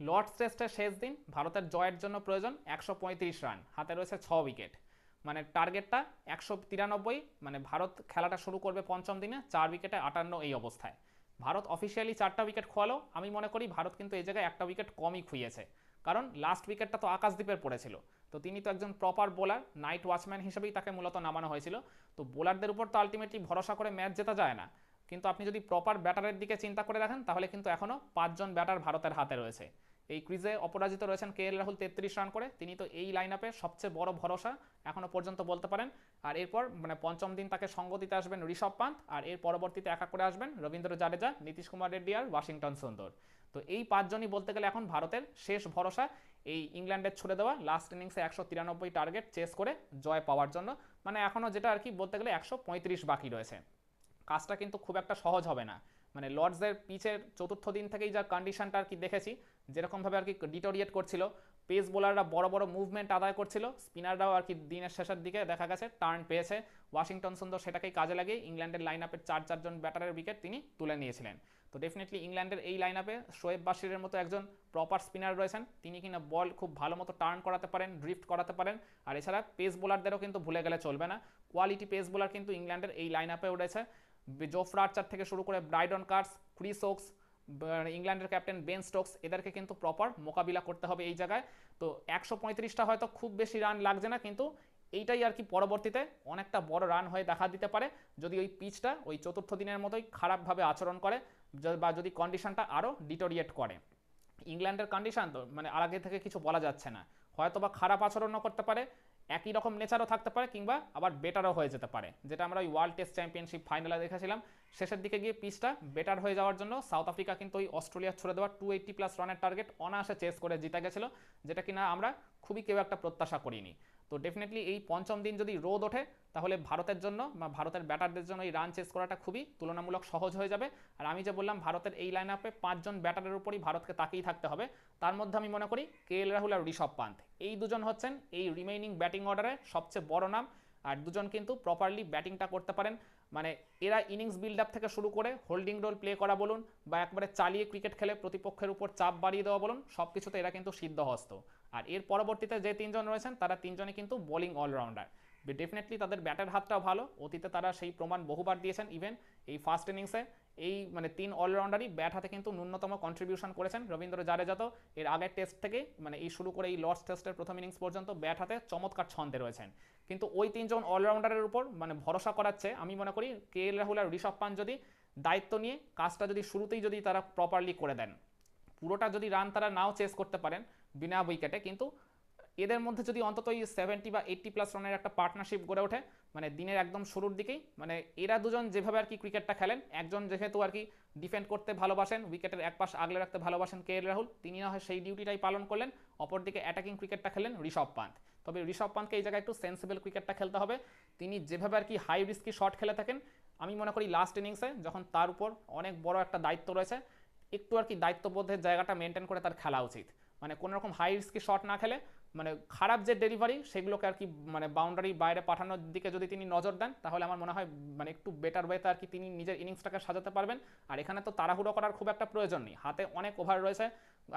Lords টেস্টের শেষ দিন ভারতের জয়ের জন্য প্রয়োজন 135 রান, হাতে রয়েছে 6 উইকেট। মানে টার্গেটটা 193। মানে ভারত খেলাটা শুরু করবে পঞ্চম দিনে 4 উইকেটে 58 এই অবস্থায়। ভারত অফিসিয়ালি 4টা উইকেট খোয়ালো, আমি মনে করি ভারত কিন্তু এই জায়গায় 1টা উইকেট কমই খুইয়েছে। কারণ লাস্ট উইকেটটা তো আকাশদ্বীপের পড়েছিল। তো তিনি তো একজন প্রপার বোলার, নাইট ওয়াচম্যান হিসেবেই তাকে মূলত নামানো হয়েছিল। তো বোলারদের উপর তো আলটিমেটলি ভরসা করে ম্যাচ জেতা যায় না। কিন্তু আপনি যদি প্রপার ব্যাটারের দিকে চিন্তা করে দেখেন তাহলে কিন্তু এখনও 5জন ব্যাটার ভারতের হাতে রয়েছে। এই ক্রিজে অপরাজিত রয়েছেন রাহুল 33 রান করে, তিনি তো এই লাইন আপে সবচেয়ে বড় ভরসা এখনও পর্যন্ত বলতে পারেন। আর এরপর মানে পঞ্চম দিন তাকে সঙ্গ দিতে আসবেন ঋষভ পান্ত, আর এর পরবর্তীতে একা করে আসবেন রবীন্দ্র জাডেজা, নীতিশ কুমার রেড্ডি আর ওয়াশিংটন সুন্দর। তো এই 5জনই বলতে গেলে এখন ভারতের শেষ ভরসা এই ইংল্যান্ডের ছুড়ে দেওয়া লাস্ট ইনিংসে 193 টার্গেট চেস করে জয় পাওয়ার জন্য। মানে এখনও যেটা আর কি বলতে গেলে 135 বাকি রয়েছে। কাজটা কিন্তু খুব একটা সহজ হবে না। মানে লর্ডসের পিচের চতুর্থ দিন থেকেই যা কন্ডিশনটা আর কি দেখেছি, যেরকমভাবে আর কি ডিটোরিয়েট করছিল, পেস বোলাররা বড় বড় মুভমেন্ট আদায় করছিল, স্পিনাররাও আর কি দিনের শেষের দিকে দেখা গেছে টার্ন পেয়েছে। ওয়াশিংটন সুন্দর সেটাকেই কাজে লাগিয়ে ইংল্যান্ডের লাইন আপের 4 জন ব্যাটারের উইকেট তিনি তুলে নিয়েছিলেন। তো ডেফিনেটলি ইংল্যান্ডের এই লাইন আপে শোয়েব বাশিরের মতো একজন প্রপার স্পিনার রয়েছেন, তিনি কিনা বল খুব ভালো মতো টার্ন করাতে পারেন, ড্রিফট করাতে পারেন। আর এছাড়া পেস বোলারদেরও কিন্তু ভুলে গেলে চলবে না, কোয়ালিটি পেস বোলার কিন্তু ইংল্যান্ডের এই লাইন আপে উঠেছে। জোফ্রা আর্চার থেকে শুরু করে ব্রাইডন কার্স, ক্রিস ওকস, ইংল্যান্ডের ক্যাপ্টেন বেন স্টোকস, এদেরকে কিন্তু প্রপার মোকাবিলা করতে হবে এই জায়গায়। তো 135টা হয়তো খুব বেশি রান লাগছে না, কিন্তু এইটাই আর কি পরবর্তীতে অনেকটা বড় রান হয়ে দেখা দিতে পারে যদি ওই পিচটা ওই চতুর্থ দিনের মতোই খারাপভাবে আচরণ করে, বা যদি কন্ডিশনটা আরও ডিটোরিয়েট করে। ইংল্যান্ডের কন্ডিশন তো মানে আগে থেকে কিছু বলা যাচ্ছে না, হয়তো বা খারাপ আচরণও করতে পারে, একই রকম নেচারও থাকতে পারে, কিংবা আবার বেটারও হয়ে যেতে পারে, যেটা আমরা ওই ওয়ার্ল্ড টেস্ট চ্যাম্পিয়নশিপ ফাইনালে দেখেছিলাম। শেষের দিকে গিয়ে পিচটা বেটার হয়ে যাওয়ার জন্য সাউথ আফ্রিকা কিন্তু ওই অস্ট্রেলিয়া ছুড়ে দেওয়ার 280+ রানের টার্গেট অনায়াসে চেস করে জিতে গেছিলো, যেটা কিনা আমরা খুবই কেউ একটা প্রত্যাশা করিনি। তো ডেফিনেটলি এই পঞ্চম দিন যদি রোদ ওঠে তাহলে ভারতের জন্য বা ভারতের ব্যাটারদের জন্য এই রান চেস করাটা খুবই তুলনামূলক সহজ হয়ে যাবে। আর আমি যে বললাম ভারতের এই লাইন আপে 5জন ব্যাটারের উপরই ভারতকে তাকিয়ে থাকতে হবে, তার মধ্যে আমি মনে করি রাহুল আর ঋষভ পান্ত এই দুজন হচ্ছেন এই রিমেইনিং ব্যাটিং অর্ডারে সবচেয়ে বড় নাম। আর দুজন কিন্তু প্রপারলি ব্যাটিংটা করতে পারেন। মানে এরা ইনিংস বিল্ড আপ থেকে শুরু করে হোল্ডিং রোল প্লে করা বলুন, বা একবারে চালিয়ে ক্রিকেট খেলে প্রতিপক্ষের উপর চাপ বাড়িয়ে দেওয়া বলুন, সব কিছুতে এরা কিন্তু সিদ্ধহস্ত। আর এর পরবর্তীতে যে 3জন রয়েছেন তারা 3জনই কিন্তু বোলিং অলরাউন্ডার। ডেফিনেটলি তাদের ব্যাটের হাতটাও ভালো, অতীতে তারা সেই প্রমাণ বহুবার দিয়েছেন। ইভেন এই ফার্স্ট ইনিংসে এই মানে 3 অলরাউন্ডারই ব্যাট হাতে কিন্তু ন্যূনতম কন্ট্রিবিউশন করেছেন। রবীন্দ্র জাডেজা তো এর আগের টেস্ট থেকে মানে এই শুরু করে এই লর্ডস টেস্টের প্রথম ইনিংস পর্যন্ত ব্যাট হাতে চমৎকার ছন্দে রয়েছেন। কিন্তু ওই 3জন অলরাউন্ডারের উপর মানে ভরসা করাচ্ছে আমি মনে করি রাহুল আর ঋষভ পান্ত যদি দায়িত্ব নিয়ে কাজটা যদি শুরুতেই যদি তারা প্রপারলি করে দেন, পুরোটা যদি রান তারা নাও চেস করতে পারেন বিনা উইকেটে, কিন্তু এদের মধ্যে যদি অন্তত এই 70 বা 80+ রানের একটা পার্টনারশিপ গড়ে ওঠে মানে দিনের একদম শুরুর দিকেই, মানে এরা দুজন যেভাবে আর কি ক্রিকেটটা খেলেন, একজন যেহেতু আর কি ডিফেন্ড করতে ভালোবাসেন, উইকেটের এক পাশ আগলে রাখতে ভালোবাসেন রাহুল, তিনি না হয় সেই ডিউটিটাই পালন করলেন, অপরদিকে অ্যাটাকিং ক্রিকেটটা খেলেন ঋষভ পান্ত। তবে ঋষভ পান্তকে এই জায়গায় একটু সেন্সিবল ক্রিকেটটা খেলতে হবে। তিনি যেভাবে আর কি হাই রিস্কি শট খেলে থাকেন, আমি মনে করি লাস্ট ইনিংসে যখন তার উপর অনেক বড় একটা দায়িত্ব রয়েছে, একটু আর কি দায়িত্ববোধের জায়গাটা মেনটেন করে তার খেলা উচিত। মানে কোনো রকম হাই রিস্কি শট না খেলে মানে খারাপ যে ডেলিভারি সেগুলোকে আর কি মানে বাউন্ডারি বাইরে পাঠানোর দিকে যদি তিনি নজর দেন তাহলে আমার মনে হয় মানে একটু বেটার ওয়েতে আর কি তিনি নিজের ইনিংসটাকে সাজাতে পারবেন। আর এখানে তো তাড়াহুড়ো করার খুব একটা প্রয়োজন নেই, হাতে অনেক ওভার রয়েছে।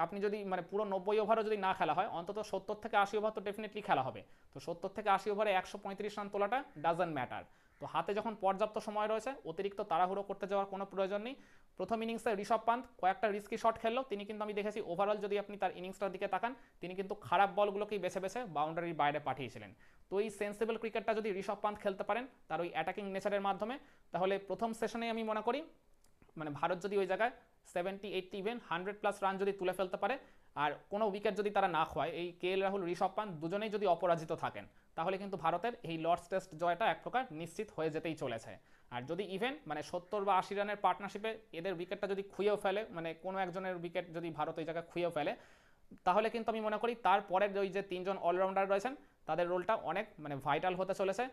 আপনি যদি মানে পুরো 90 ওভারও যদি না খেলা হয় অন্তত 70 থেকে 80 ওভার তো ডেফিনেটলি খেলা হবে। তো 70 থেকে 80 ওভারে 135 রান তোলাটা ডাজন্ট ম্যাটার। তো হাতে যখন পর্যাপ্ত সময় রয়েছে অতিরিক্ত তাড়াহুড়ো করতে যাওয়ার কোনো প্রয়োজন নেই। প্রথম ইনিংসে ঋষভ পান্ত কয়েকটা রিস্কি শট খেললো, তিনি কিন্তু আমি দেখেছি ওভারঅল যদি আপনি তার ইনিংসটার দিকে তাকান তিনি কিন্তু খারাপ বলগুলোকেই বেছে বেছে বাউন্ডারির বাইরে পাঠিয়েছিলেন। তো এই সেন্সিবল ক্রিকেটটা যদি ঋষভ পান্ত খেলতে পারেন তার ওই অ্যাটাকিং নেচারের মাধ্যমে, তাহলে প্রথম সেশনে আমি মনে করি মানে ভারত যদি ওই জায়গায় 70, 80 ইভেন 100+ রান যদি তুলে ফেলতে পারে, আর কোনো উইকেট যদি তারা না খোয়ায়, এই রাহুল ঋষভ পান্ত দুজনেই যদি অপরাজিত থাকেন, তাহলে কিন্তু ভারতের এই লর্ডস টেস্ট জয়টা এক প্রকার নিশ্চিত হয়ে যেতেই চলেছে। আর যদি ইভেন মানে 70 বা 80 রানের পার্টনারশিপে এদের উইকেটটা যদি খুঁয়েও ফেলে, মানে কোনো একজনের উইকেট যদি ভারত ওই জায়গায় খুঁয়েও ফেলে, তাহলে কিন্তু আমি মনে করি তারপরের ওই যে 3জন অলরাউন্ডার রয়েছেন তাদের রোলটা অনেক মানে ভাইটাল হতে চলেছে।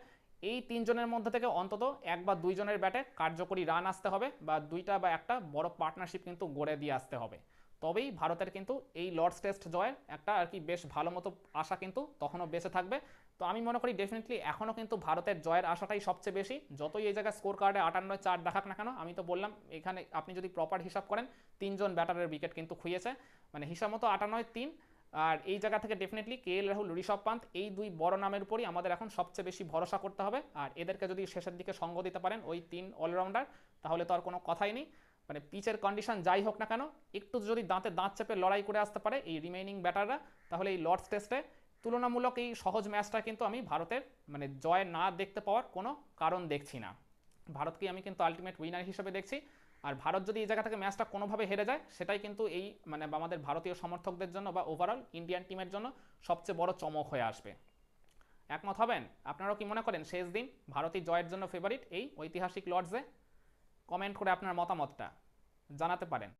এই 3জনের মধ্যে থেকে অন্তত 1 বা 2 জনের ব্যাটে কার্যকরী রান আসতে হবে, বা 2টা বা একটা বড় পার্টনারশিপ কিন্তু গড়ে দিয়ে আসতে হবে। তবেই ভারতের কিন্তু এই লর্ডস টেস্ট জয়ের একটা আর কি বেশ ভালো মতো আশা কিন্তু তখনও বেঁচে থাকবে। তো আমি মনে করি ডেফিনেটলি এখনও কিন্তু ভারতের জয়ের আশাটাই সবচেয়ে বেশি, যতই এই জায়গায় স্কোর কার্ডে 58-4 দেখাক না কেন। আমি তো বললাম এখানে আপনি যদি প্রপার হিসাব করেন 3জন ব্যাটারের উইকেট কিন্তু খুইয়েছে, মানে হিসাব মতো 58-3। আর এই জায়গা থেকে ডেফিনেটলি কেএল রাহুল, ঋষভ পান্ত এই দুই বড় নামের উপরই আমাদের এখন সবচেয়ে বেশি ভরসা করতে হবে। আর এদেরকে যদি শেষের দিকে সঙ্গ দিতে পারেন ওই 3 অলরাউন্ডার, তাহলে তো আর কোনো কথাই নেই। মানে পিচের কন্ডিশন যাই হোক না কেন, একটু যদি দাঁতে দাঁত চেপে লড়াই করে আসতে পারে এই রিমেইনিং ব্যাটাররা, তাহলে এই লর্ডস টেস্টে তুলনামূলক এই সহজ ম্যাচটা কিন্তু আমি ভারতের মানে জয় না দেখতে পাওয়ার কোনো কারণ দেখছি না। ভারতকে আমি কিন্তু আলটিমেট উইনার হিসেবে দেখছি। আর ভারত যদি এই জায়গা থেকে ম্যাচটা কোনোভাবে হেরে যায়, সেটাই কিন্তু এই মানে আমাদের ভারতীয় সমর্থকদের জন্য বা ওভারঅল ইন্ডিয়ান টিমের জন্য সবচেয়ে বড় চমক হয়ে আসবে। একমত হবেন? আপনারাও কি মনে করেন শেষ দিন ভারতই জয়ের জন্য ফেভারিট এই ঐতিহাসিক লর্ডসে? কমেন্ট করে আপনার মতামতটা জানাতে পারেন।